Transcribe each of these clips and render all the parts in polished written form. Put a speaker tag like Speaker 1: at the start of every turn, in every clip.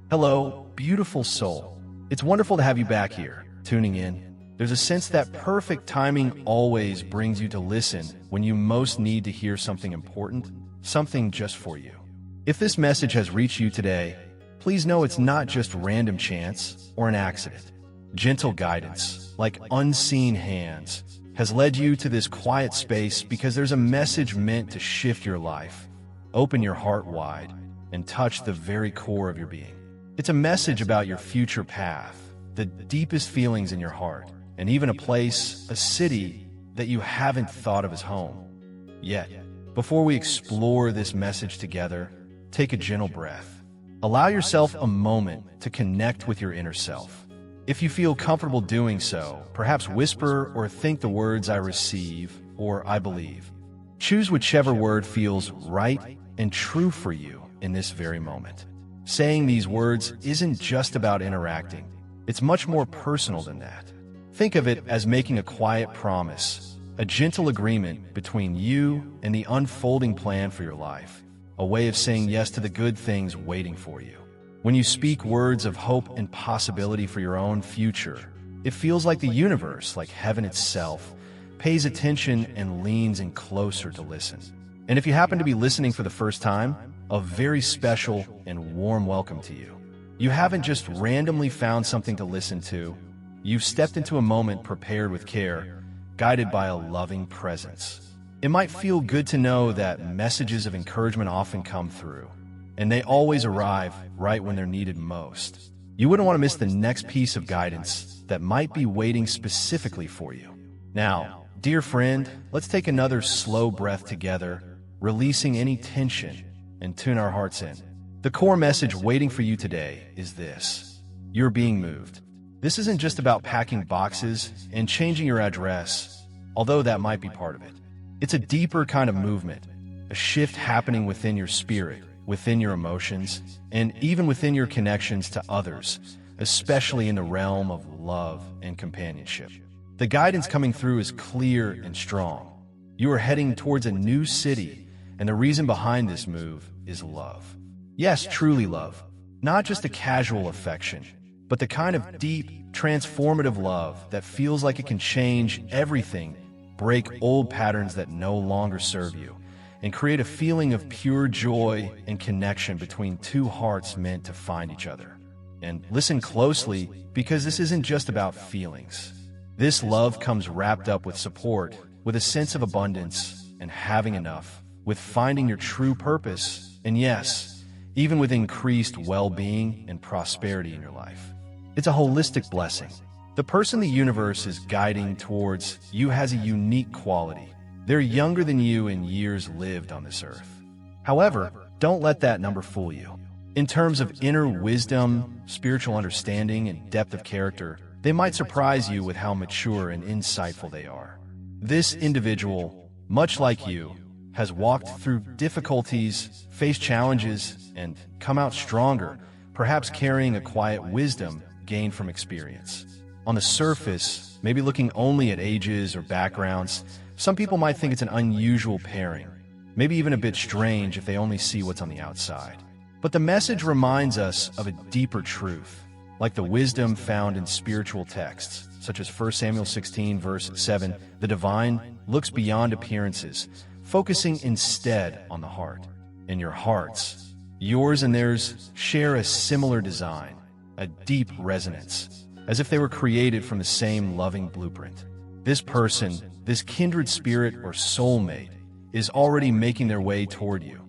Speaker 1: Hello, beautiful soul. It's wonderful to have you back here, tuning in. There's a sense that perfect timing always brings you to listen when you most need to hear something important, something just for you. If this message has reached you today, please know it's not just random chance or an accident. Gentle guidance, like unseen hands, has led you to this quiet space because there's a message meant to shift your life, open your heart wide, and touch the very core of your being. It's a message about your future path, the deepest feelings in your heart, and even a place, a city that you haven't thought of as home yet. Before we explore this message together, take a gentle breath. Allow yourself a moment to connect with your inner self. If you feel comfortable doing so, perhaps whisper or think the words "I receive" or "I believe." Choose whichever word feels right and true for you in this very moment. Saying these words isn't just about interacting. It's much more personal than that. Think of it as making a quiet promise, a gentle agreement between you and the unfolding plan for your life, a way of saying yes to the good things waiting for you. When you speak words of hope and possibility for your own future, it feels like the universe, like heaven itself, pays attention and leans in closer to listen. And if you happen to be listening for the first time, a very special and warm welcome to you. You haven't just randomly found something to listen to. You've stepped into a moment prepared with care, guided by a loving presence. It might feel good to know that messages of encouragement often come through, and they always arrive right when they're needed most. You wouldn't want to miss the next piece of guidance that might be waiting specifically for you. Now, dear friend, let's take another slow breath together, releasing any tension and tune our hearts in. The core message waiting for you today is this: you're being moved. This isn't just about packing boxes and changing your address, although that might be part of it. It's a deeper kind of movement, a shift happening within your spirit, within your emotions, and even within your connections to others, especially in the realm of love and companionship. The guidance coming through is clear and strong. You are heading towards a new city, and the reason behind this move is love. Yes, truly love. Not just a casual affection, but the kind of deep, transformative love that feels like it can change everything, break old patterns that no longer serve you, and create a feeling of pure joy and connection between two hearts meant to find each other. And listen closely, because this isn't just about feelings. This love comes wrapped up with support, with a sense of abundance and having enough, with finding your true purpose, and yes, even with increased well-being and prosperity in your life. It's a holistic blessing. The person the universe is guiding towards you has a unique quality. They're younger than you in years lived on this earth. However, don't let that number fool you. In terms of inner wisdom, spiritual understanding, and depth of character, they might surprise you with how mature and insightful they are. This individual, much like you, has walked through difficulties, faced challenges, and come out stronger, perhaps carrying a quiet wisdom gained from experience. On the surface, maybe looking only at ages or backgrounds, some people might think it's an unusual pairing, maybe even a bit strange if they only see what's on the outside. But the message reminds us of a deeper truth, like the wisdom found in spiritual texts, such as 1 Samuel 16, verse 7, the divine looks beyond appearances, focusing instead on the heart. And your hearts, yours and theirs, share a similar design, a deep resonance, as if they were created from the same loving blueprint. This person, this kindred spirit or soulmate, is already making their way toward you,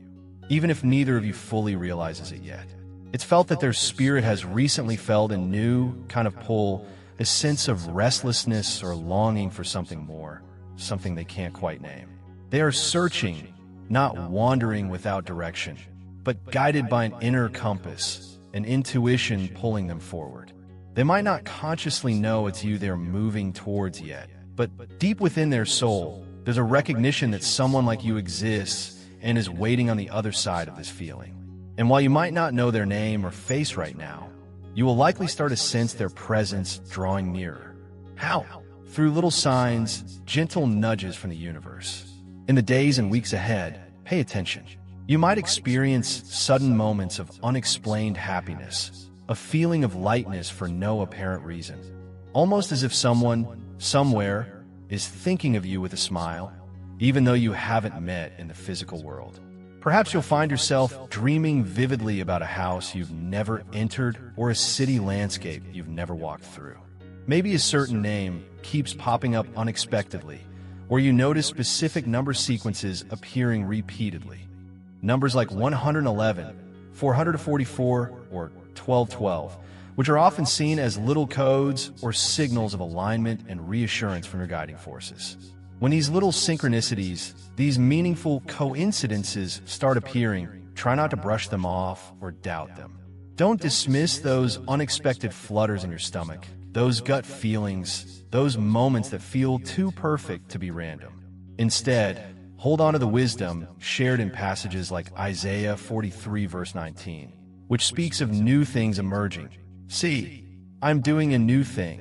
Speaker 1: even if neither of you fully realizes it yet. It's felt that their spirit has recently felt a new kind of pull, a sense of restlessness or longing for something more, something they can't quite name. They are searching, not wandering without direction, but guided by an inner compass, an intuition pulling them forward. They might not consciously know it's you they're moving towards yet, but deep within their soul, there's a recognition that someone like you exists and is waiting on the other side of this feeling. And while you might not know their name or face right now, you will likely start to sense their presence drawing nearer. How? Through little signs, gentle nudges from the universe. In the days and weeks ahead, pay attention. You might experience sudden moments of unexplained happiness, a feeling of lightness for no apparent reason, almost as if someone, somewhere, is thinking of you with a smile, even though you haven't met in the physical world. Perhaps you'll find yourself dreaming vividly about a house you've never entered or a city landscape you've never walked through. Maybe a certain name keeps popping up unexpectedly, or you notice specific number sequences appearing repeatedly. Numbers like 111, 444, or 1212, which are often seen as little codes or signals of alignment and reassurance from your guiding forces. When these little synchronicities, these meaningful coincidences start appearing, try not to brush them off or doubt them. Don't dismiss those unexpected flutters in your stomach, those gut feelings, those moments that feel too perfect to be random. Instead, hold on to the wisdom shared in passages like Isaiah 43 verse 19, which speaks of new things emerging. See, I'm doing a new thing.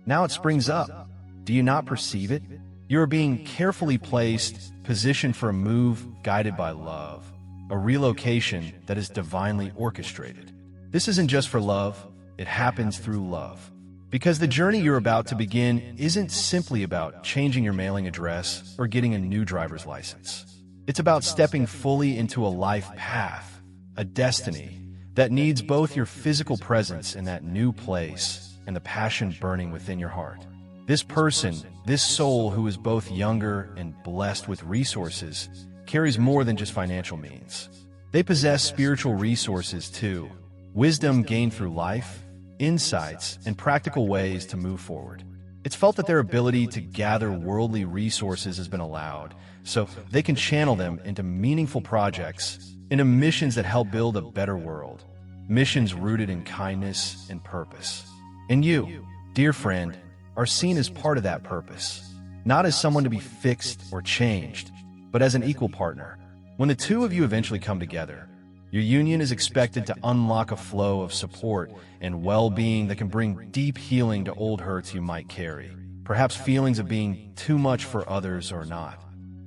Speaker 1: Now it springs up. Do you not perceive it? You are being carefully placed, positioned for a move guided by love, a relocation that is divinely orchestrated. This isn't just for love, it happens through love. Because the journey you're about to begin isn't simply about changing your mailing address or getting a new driver's license. It's about stepping fully into a life path, a destiny that needs both your physical presence in that new place and the passion burning within your heart. This person, this soul who is both younger and blessed with resources, carries more than just financial means. They possess spiritual resources too, wisdom gained through life, insights, and practical ways to move forward. It's felt that their ability to gather worldly resources has been allowed, so they can channel them into meaningful projects, into missions that help build a better world, missions rooted in kindness and purpose. And you, dear friend, are seen as part of that purpose, not as someone to be fixed or changed, but as an equal partner. When the two of you eventually come together, your union is expected to unlock a flow of support and well-being that can bring deep healing to old hurts you might carry, perhaps feelings of being too much for others or not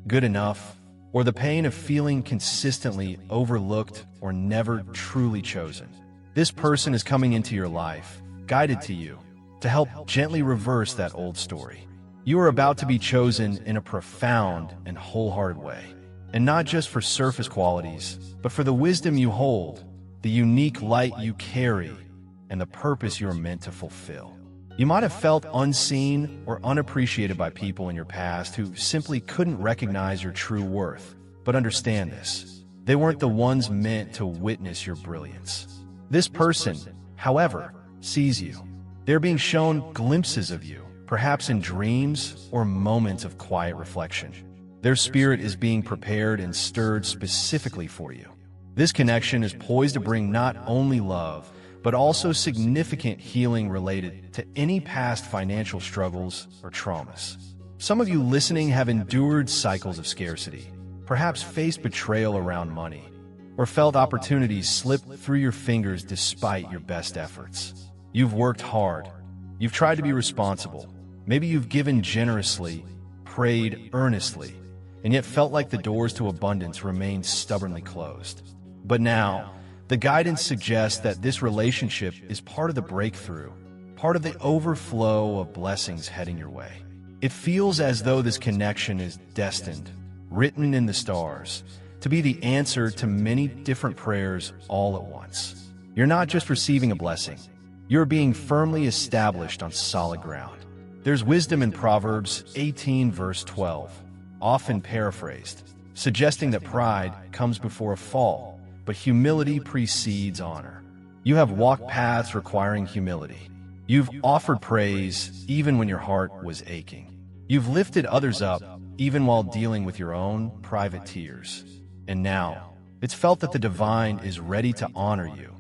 Speaker 1: good enough, or the pain of feeling consistently overlooked or never truly chosen. This person is coming into your life, guided to you, to help gently reverse that old story. You are about to be chosen in a profound and wholehearted way, and not just for surface qualities, but for the wisdom you hold, the unique light you carry, and the purpose you are meant to fulfill. You might have felt unseen or unappreciated by people in your past who simply couldn't recognize your true worth. But understand this, they weren't the ones meant to witness your brilliance. This person, however, sees you. They're being shown glimpses of you, perhaps in dreams or moments of quiet reflection. Their spirit is being prepared and stirred specifically for you. This connection is poised to bring not only love, but also significant healing related to any past financial struggles or traumas. Some of you listening have endured cycles of scarcity, perhaps faced betrayal around money, or felt opportunities slip through your fingers despite your best efforts. You've worked hard. You've tried to be responsible. Maybe you've given generously, prayed earnestly, and yet felt like the doors to abundance remained stubbornly closed. But now, the guidance suggests that this relationship is part of the breakthrough, part of the overflow of blessings heading your way. It feels as though this connection is destined, written in the stars, to be the answer to many different prayers all at once. You're not just receiving a blessing. You're being firmly established on solid ground. There's wisdom in Proverbs 18 verse 12, often paraphrased, suggesting that pride comes before a fall, but humility precedes honor. You have walked paths requiring humility. You've offered praise even when your heart was aching. You've lifted others up even while dealing with your own private tears. And now, it's felt that the divine is ready to honor you,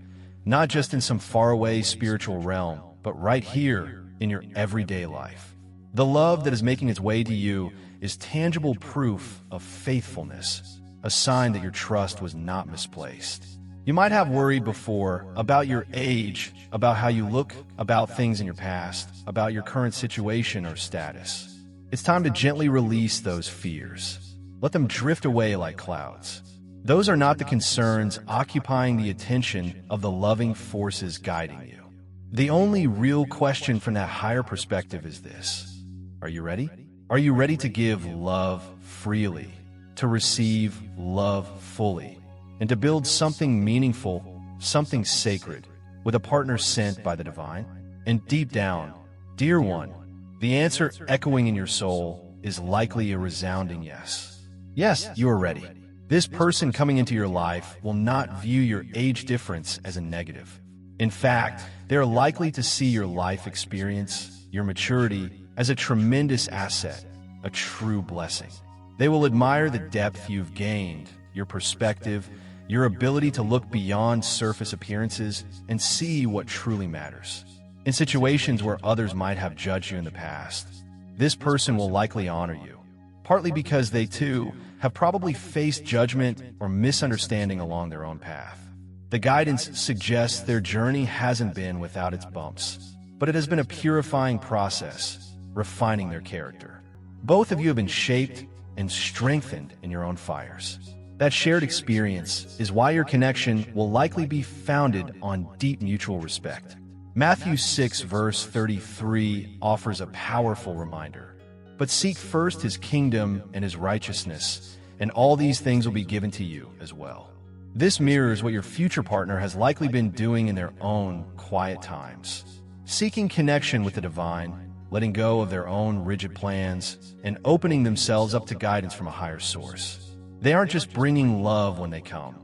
Speaker 1: not just in some faraway spiritual realm, but right here in your everyday life. The love that is making its way to you is tangible proof of faithfulness, a sign that your trust was not misplaced. You might have worried before about your age, about how you look, about things in your past, about your current situation or status. It's time to gently release those fears. Let them drift away like clouds. Those are not the concerns occupying the attention of the loving forces guiding you. The only real question from that higher perspective is this: are you ready? Are you ready to give love freely, to receive love fully, and to build something meaningful, something sacred, with a partner sent by the divine? And deep down, dear one, the answer echoing in your soul is likely a resounding yes. Yes, you are ready. This person coming into your life will not view your age difference as a negative. In fact, they are likely to see your life experience, your maturity, as a tremendous asset, a true blessing. They will admire the depth you've gained, your perspective, your ability to look beyond surface appearances and see what truly matters. In situations where others might have judged you in the past, this person will likely honor you, partly because they too have probably faced judgment or misunderstanding along their own path. The guidance suggests their journey hasn't been without its bumps, but it has been a purifying process, refining their character. Both of you have been shaped and strengthened in your own fires. That shared experience is why your connection will likely be founded on deep mutual respect. Matthew 6 verse 33 offers a powerful reminder. But seek first his kingdom and his righteousness, and all these things will be given to you as well. This mirrors what your future partner has likely been doing in their own quiet times, seeking connection with the divine, letting go of their own rigid plans, and opening themselves up to guidance from a higher source. They aren't just bringing love when they come.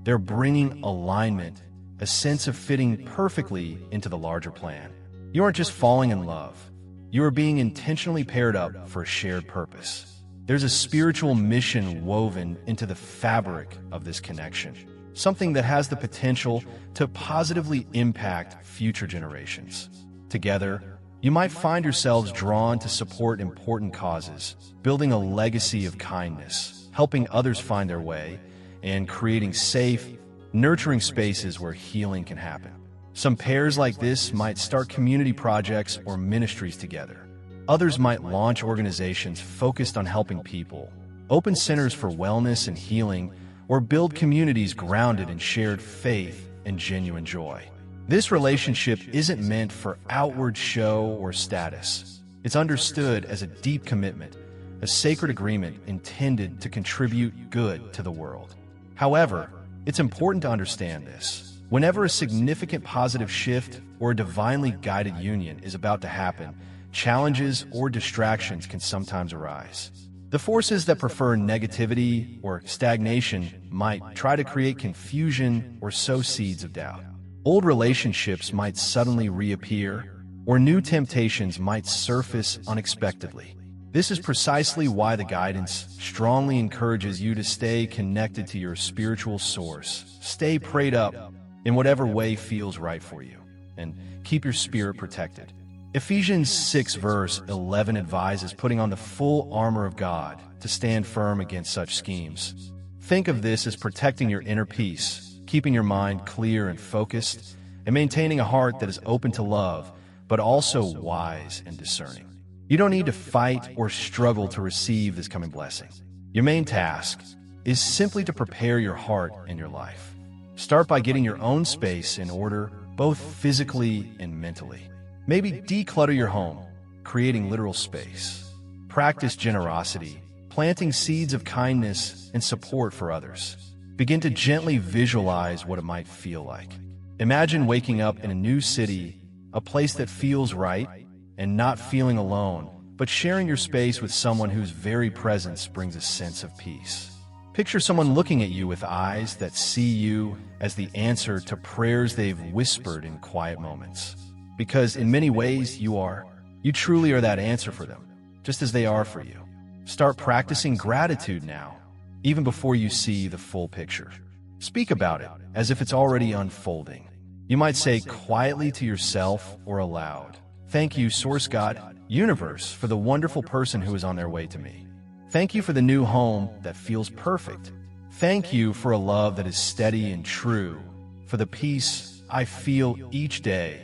Speaker 1: They're bringing alignment, a sense of fitting perfectly into the larger plan. You aren't just falling in love. You are being intentionally paired up for a shared purpose. There's a spiritual mission woven into the fabric of this connection, something that has the potential to positively impact future generations. Together, you might find yourselves drawn to support important causes, building a legacy of kindness, helping others find their way, and creating safe, nurturing spaces where healing can happen. Some pairs like this might start community projects or ministries together. Others might launch organizations focused on helping people, open centers for wellness and healing, or build communities grounded in shared faith and genuine joy. This relationship isn't meant for outward show or status. It's understood as a deep commitment, a sacred agreement intended to contribute good to the world. However, it's important to understand this. Whenever a significant positive shift or a divinely guided union is about to happen, challenges or distractions can sometimes arise. The forces that prefer negativity or stagnation might try to create confusion or sow seeds of doubt. Old relationships might suddenly reappear, or new temptations might surface unexpectedly. This is precisely why the guidance strongly encourages you to stay connected to your spiritual source, stay prayed up in whatever way feels right for you, and keep your spirit protected. Ephesians 6 verse 11 advises putting on the full armor of God to stand firm against such schemes. Think of this as protecting your inner peace, keeping your mind clear and focused, and maintaining a heart that is open to love, but also wise and discerning. You don't need to fight or struggle to receive this coming blessing. Your main task is simply to prepare your heart and your life. Start by getting your own space in order, both physically and mentally. Maybe declutter your home, creating literal space. Practice generosity, planting seeds of kindness and support for others. Begin to gently visualize what it might feel like. Imagine waking up in a new city, a place that feels right, and not feeling alone, but sharing your space with someone whose very presence brings a sense of peace. Picture someone looking at you with eyes that see you as the answer to prayers they've whispered in quiet moments. Because in many ways you truly are that answer for them, just as they are for you. Start practicing gratitude now, even before you see the full picture. Speak about it as if it's already unfolding. You might say quietly to yourself or aloud, "Thank you, Source God, Universe, for the wonderful person who is on their way to me. Thank you for the new home that feels perfect. Thank you for a love that is steady and true, for the peace I feel each day,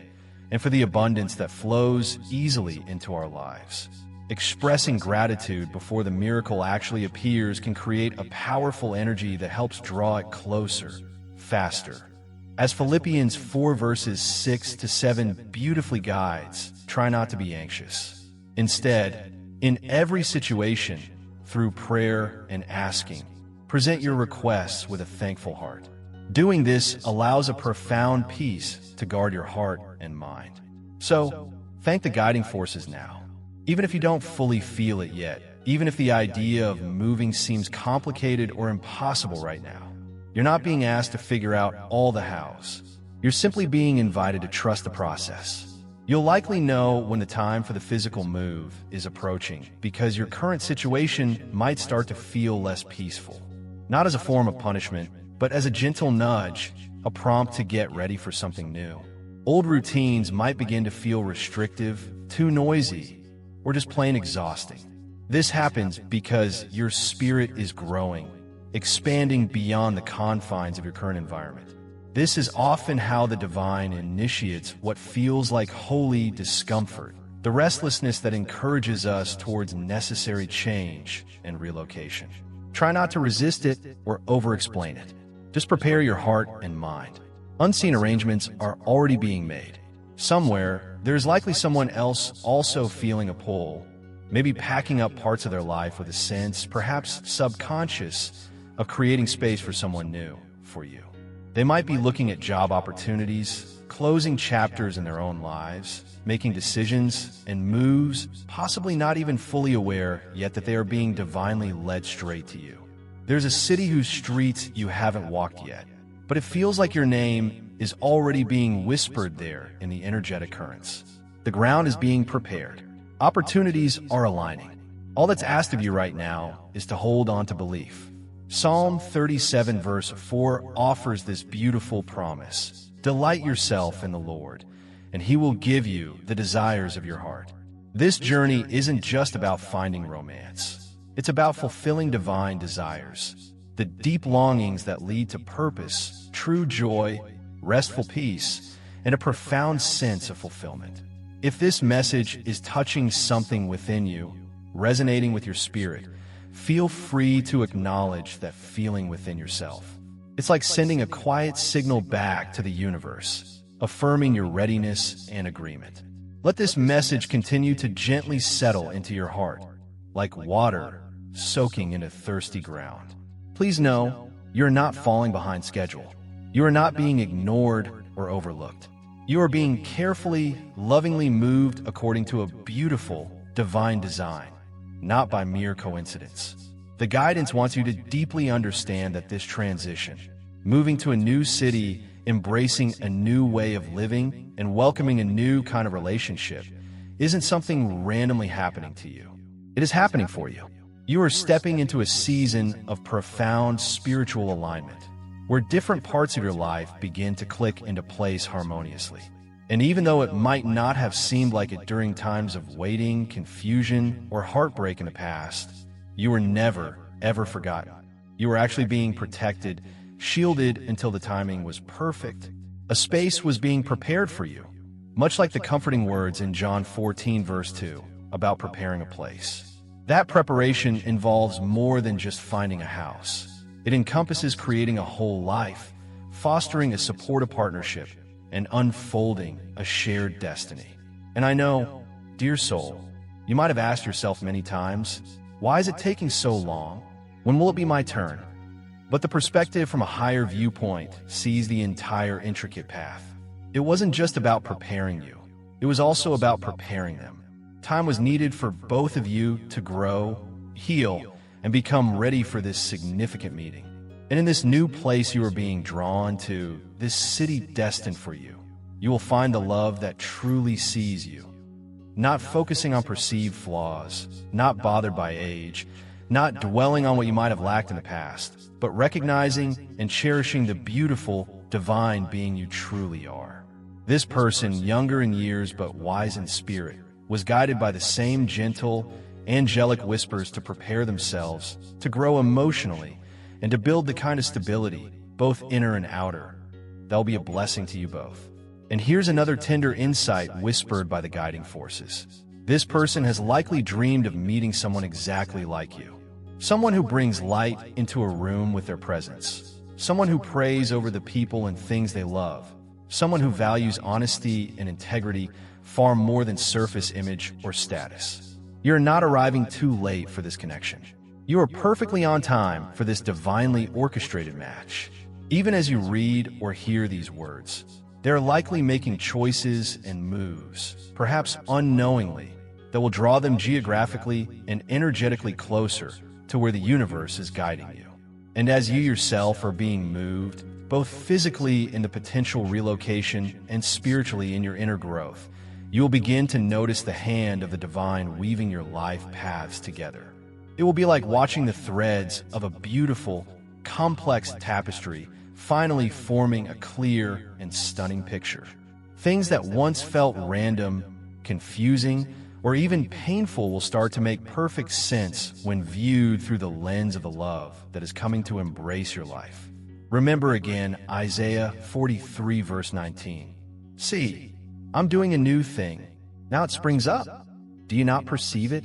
Speaker 1: and for the abundance that flows easily into our lives." Expressing gratitude before the miracle actually appears can create a powerful energy that helps draw it closer, faster. As Philippians 4 verses 6 to 7 beautifully guides, try not to be anxious. Instead, in every situation, through prayer and asking, present your requests with a thankful heart. Doing this allows a profound peace to guard your heart and mind. So, thank the guiding forces now. Even if you don't fully feel it yet, even if the idea of moving seems complicated or impossible right now, you're not being asked to figure out all the hows. You're simply being invited to trust the process. You'll likely know when the time for the physical move is approaching because your current situation might start to feel less peaceful. Not as a form of punishment, but as a gentle nudge, a prompt to get ready for something new. Old routines might begin to feel restrictive, too noisy, or just plain exhausting. This happens because your spirit is growing, expanding beyond the confines of your current environment. This is often how the divine initiates what feels like holy discomfort, the restlessness that encourages us towards necessary change and relocation. Try not to resist it or over-explain it. Just prepare your heart and mind. Unseen arrangements are already being made. Somewhere, there's likely someone else also feeling a pull, maybe packing up parts of their life with a sense, perhaps subconscious, of creating space for someone new, for you. They might be looking at job opportunities, closing chapters in their own lives, making decisions and moves, possibly not even fully aware yet that they are being divinely led straight to you. There's a city whose streets you haven't walked yet, but it feels like your name is already being whispered there in the energetic currents. The ground is being prepared. Opportunities are aligning. All that's asked of you right now is to hold on to belief. Psalm 37 verse 4 offers this beautiful promise. Delight yourself in the Lord, and He will give you the desires of your heart. This journey isn't just about finding romance. It's about fulfilling divine desires, the deep longings that lead to purpose, true joy, restful peace, and a profound sense of fulfillment. If this message is touching something within you, resonating with your spirit, feel free to acknowledge that feeling within yourself. It's like sending a quiet signal back to the universe, affirming your readiness and agreement. Let this message continue to gently settle into your heart, like water soaking into thirsty ground. Please know, you're not falling behind schedule. You are not being ignored or overlooked. You are being carefully, lovingly moved according to a beautiful, divine design, not by mere coincidence. The guidance wants you to deeply understand that this transition, moving to a new city, embracing a new way of living, and welcoming a new kind of relationship, isn't something randomly happening to you. It is happening for you. You are stepping into a season of profound spiritual alignment, where different parts of your life begin to click into place harmoniously. And even though it might not have seemed like it during times of waiting, confusion, or heartbreak in the past, you were never, ever forgotten. You were actually being protected, shielded until the timing was perfect. A space was being prepared for you, much like the comforting words in John 14 verse 2 about preparing a place. That preparation involves more than just finding a house. It encompasses creating a whole life, fostering a supportive partnership, and unfolding a shared destiny. And I know, dear soul, you might have asked yourself many times, why is it taking so long? When will it be my turn? But the perspective from a higher viewpoint sees the entire intricate path. It wasn't just about preparing you. It was also about preparing them. Time was needed for both of you to grow, heal, and become ready for this significant meeting. And in this new place you are being drawn to, this city destined for you, you will find the love that truly sees you. Not focusing on perceived flaws, not bothered by age, not dwelling on what you might have lacked in the past, but recognizing and cherishing the beautiful, divine being you truly are. This person, younger in years but wise in spirit, was guided by the same gentle, angelic whispers to prepare themselves, to grow emotionally, and to build the kind of stability, both inner and outer, that will be a blessing to you both. And here's another tender insight whispered by the guiding forces. This person has likely dreamed of meeting someone exactly like you. Someone who brings light into a room with their presence. Someone who prays over the people and things they love. Someone who values honesty and integrity far more than surface image or status. You're not arriving too late for this connection. You are perfectly on time for this divinely orchestrated match. Even as you read or hear these words, they're likely making choices and moves, perhaps unknowingly, that will draw them geographically and energetically closer to where the universe is guiding you. And as you yourself are being moved, both physically in the potential relocation and spiritually in your inner growth, you will begin to notice the hand of the divine weaving your life paths together. It will be like watching the threads of a beautiful, complex tapestry finally forming a clear and stunning picture. Things that once felt random, confusing, or even painful will start to make perfect sense when viewed through the lens of the love that is coming to embrace your life. Remember again Isaiah 43 verse 19. See, I'm doing a new thing. Now it springs up. Do you not perceive it?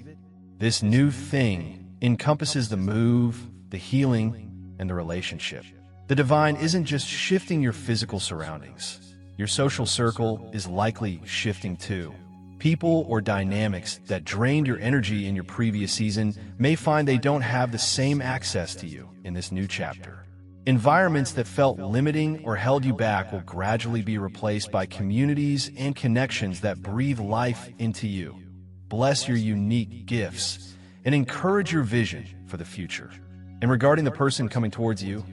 Speaker 1: This new thing encompasses the move, the healing, and the relationship. The divine isn't just shifting your physical surroundings. Your social circle is likely shifting too. People or dynamics that drained your energy in your previous season may find they don't have the same access to you in this new chapter. Environments that felt limiting or held you back will gradually be replaced by communities and connections that breathe life into you, bless your unique gifts, and encourage your vision for the future. And regarding the person coming towards you,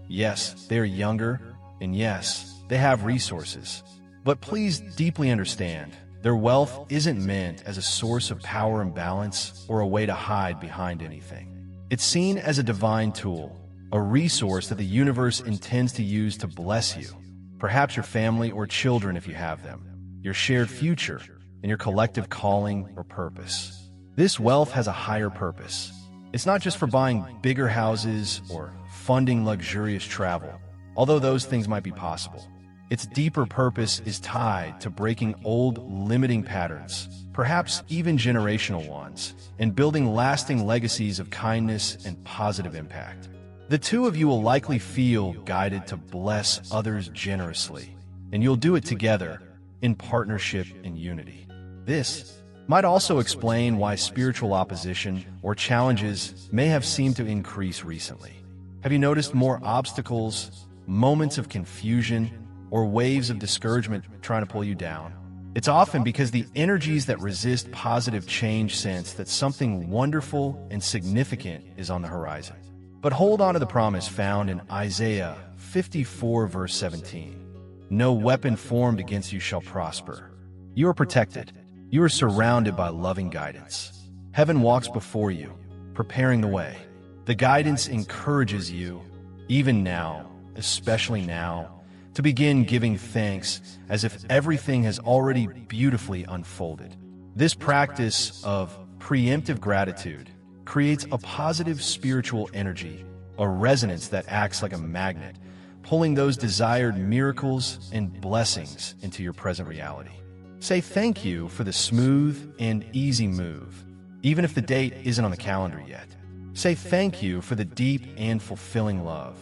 Speaker 1: yes, they're younger, and yes, they have resources. But please deeply understand, their wealth isn't meant as a source of power and balance or a way to hide behind anything. It's seen as a divine tool, a resource that the universe intends to use to bless you, perhaps your family or children if you have them, your shared future, and your collective calling or purpose. This wealth has a higher purpose. It's not just for buying bigger houses or funding luxurious travel, although those things might be possible. Its deeper purpose is tied to breaking old limiting patterns, perhaps even generational ones, and building lasting legacies of kindness and positive impact. The two of you will likely feel guided to bless others generously, and you'll do it together in partnership and unity. This might also explain why spiritual opposition or challenges may have seemed to increase recently. Have you noticed more obstacles, moments of confusion, or waves of discouragement trying to pull you down? It's often because the energies that resist positive change sense that something wonderful and significant is on the horizon. But hold on to the promise found in Isaiah 54 verse 17. No weapon formed against you shall prosper. You are protected. You are surrounded by loving guidance. Heaven walks before you, preparing the way. The guidance encourages you, even now, especially now, to begin giving thanks as if everything has already beautifully unfolded. This practice of preemptive gratitude creates a positive spiritual energy, a resonance that acts like a magnet, pulling those desired miracles and blessings into your present reality. Say thank you for the smooth and easy move, even if the date isn't on the calendar yet. Say thank you for the deep and fulfilling love,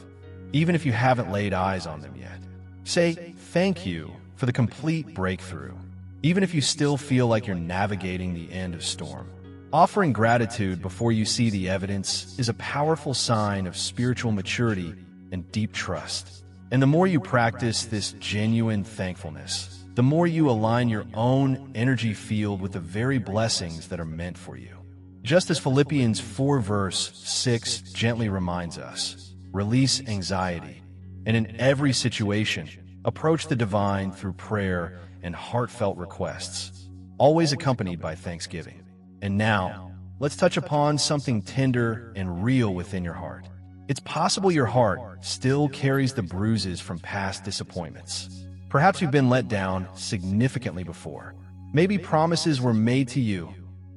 Speaker 1: even if you haven't laid eyes on them yet. Say thank you for the complete breakthrough, even if you still feel like you're navigating the end of storm. Offering gratitude before you see the evidence is a powerful sign of spiritual maturity and deep trust. And the more you practice this genuine thankfulness, the more you align your own energy field with the very blessings that are meant for you. Just as Philippians 4 verse 6 gently reminds us, release anxiety, and in every situation, approach the divine through prayer and heartfelt requests, always accompanied by thanksgiving. And now, let's touch upon something tender and real within your heart. It's possible your heart still carries the bruises from past disappointments. Perhaps you've been let down significantly before. Maybe promises were made to you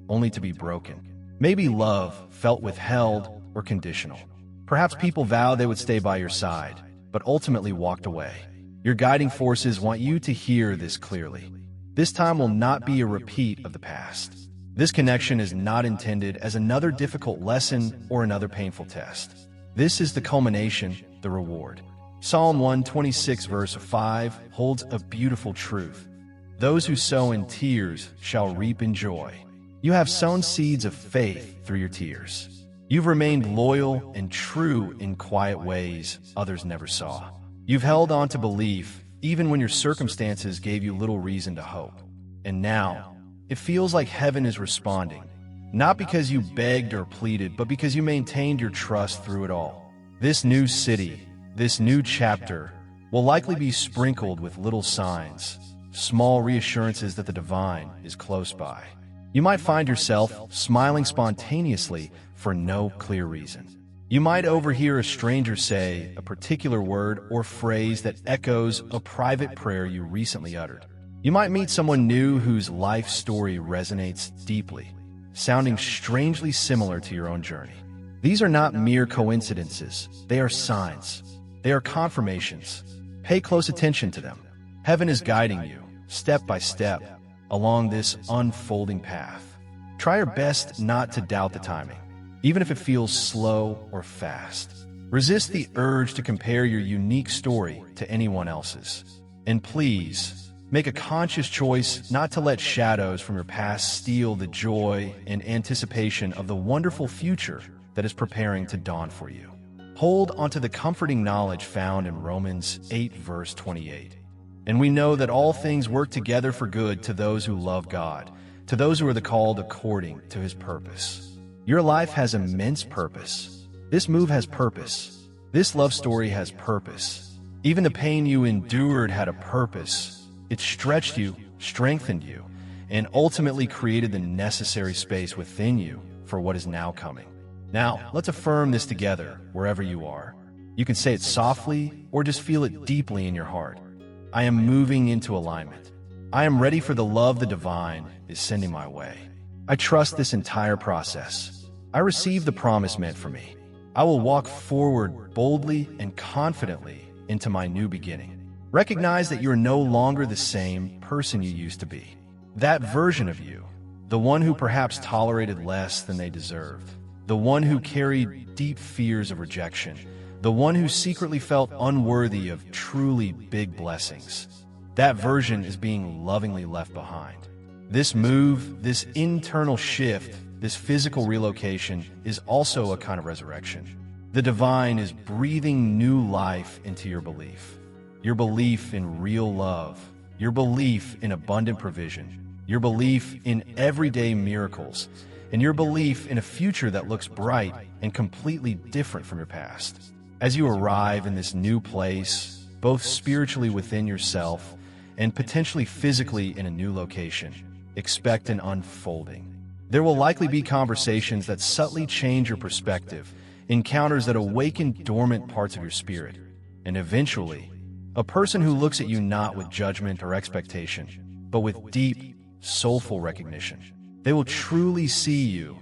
Speaker 1: only to be broken. Maybe love felt withheld or conditional. Perhaps people vowed they would stay by your side, but ultimately walked away. Your guiding forces want you to hear this clearly. This time will not be a repeat of the past. This connection is not intended as another difficult lesson or another painful test. This is the culmination, the reward. Psalm 126 verse 5 holds a beautiful truth. Those who sow in tears shall reap in joy. You have sown seeds of faith through your tears. You've remained loyal and true in quiet ways others never saw. You've held on to belief even when your circumstances gave you little reason to hope. And now, it feels like heaven is responding, not because you begged or pleaded, but because you maintained your trust through it all. This new city, this new chapter, will likely be sprinkled with little signs, small reassurances that the divine is close by. You might find yourself smiling spontaneously for no clear reason. You might overhear a stranger say a particular word or phrase that echoes a private prayer you recently uttered. You might meet someone new whose life story resonates deeply, sounding strangely similar to your own journey. These are not mere coincidences. They are signs. They are confirmations. Pay close attention to them. Heaven is guiding you, step by step, along this unfolding path. Try your best not to doubt the timing, even if it feels slow or fast. Resist the urge to compare your unique story to anyone else's. And please, make a conscious choice not to let shadows from your past steal the joy and anticipation of the wonderful future that is preparing to dawn for you. Hold onto the comforting knowledge found in Romans 8 verse 28. And we know that all things work together for good to those who love God, to those who are called according to his purpose. Your life has immense purpose. This move has purpose. This love story has purpose. Even the pain you endured had a purpose. It stretched you, strengthened you, and ultimately created the necessary space within you for what is now coming. Now, let's affirm this together wherever you are. You can say it softly or just feel it deeply in your heart. I am moving into alignment. I am ready for the love the divine is sending my way. I trust this entire process. I receive the promise meant for me. I will walk forward boldly and confidently into my new beginning. Recognize that you are no longer the same person you used to be. That version of you, the one who perhaps tolerated less than they deserved, the one who carried deep fears of rejection, the one who secretly felt unworthy of truly big blessings, that version is being lovingly left behind. This move, this internal shift, this physical relocation is also a kind of resurrection. The divine is breathing new life into your belief in real love, your belief in abundant provision, your belief in everyday miracles, and your belief in a future that looks bright and completely different from your past. As you arrive in this new place, both spiritually within yourself and potentially physically in a new location, expect an unfolding. There will likely be conversations that subtly change your perspective, encounters that awaken dormant parts of your spirit, and eventually, a person who looks at you not with judgment or expectation, but with deep, soulful recognition. They will truly see you,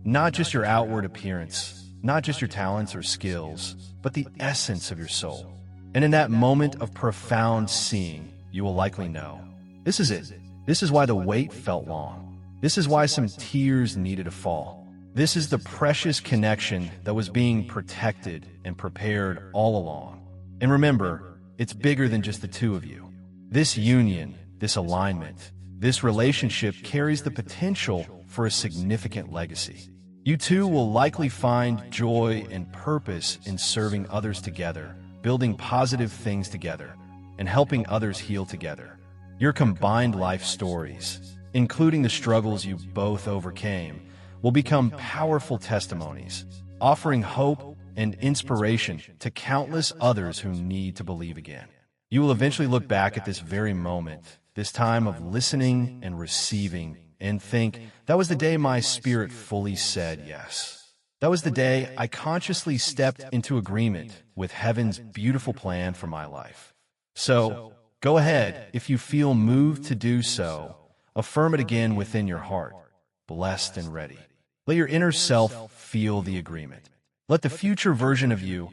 Speaker 1: not just your outward appearance, not just your talents or skills, but the essence of your soul. And in that moment of profound seeing, you will likely know, this is it. This is why the wait felt long. This is why some tears needed to fall. This is the precious connection that was being protected and prepared all along. And remember, it's bigger than just the two of you. This union, this alignment, this relationship carries the potential for a significant legacy. You two will likely find joy and purpose in serving others together, building positive things together, and helping others heal together. Your combined life stories, including the struggles you both overcame, will become powerful testimonies, offering hope and inspiration to countless others who need to believe again. You will eventually look back at this very moment, this time of listening and receiving, and think, that was the day my spirit fully said yes. That was the day I consciously stepped into agreement with heaven's beautiful plan for my life. So, go ahead, if you feel moved to do so, affirm it again within your heart, blessed and ready. Let your inner self feel the agreement. Let the future version of you,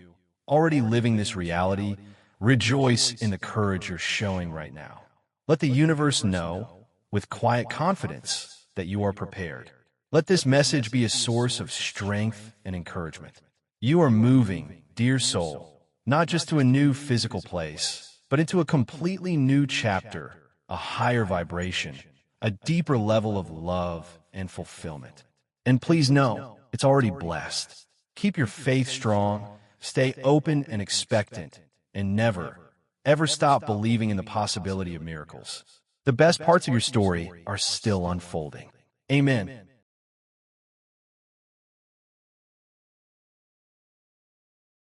Speaker 1: already living this reality, rejoice in the courage you're showing right now. Let the universe know, with quiet confidence, that you are prepared. Let this message be a source of strength and encouragement. You are moving, dear soul, not just to a new physical place, but into a completely new chapter, a higher vibration, a deeper level of love and fulfillment. And please know, it's already blessed. Keep your faith strong, stay open and expectant, and never, ever stop believing in the possibility of miracles. The best parts of your story are still unfolding. Amen.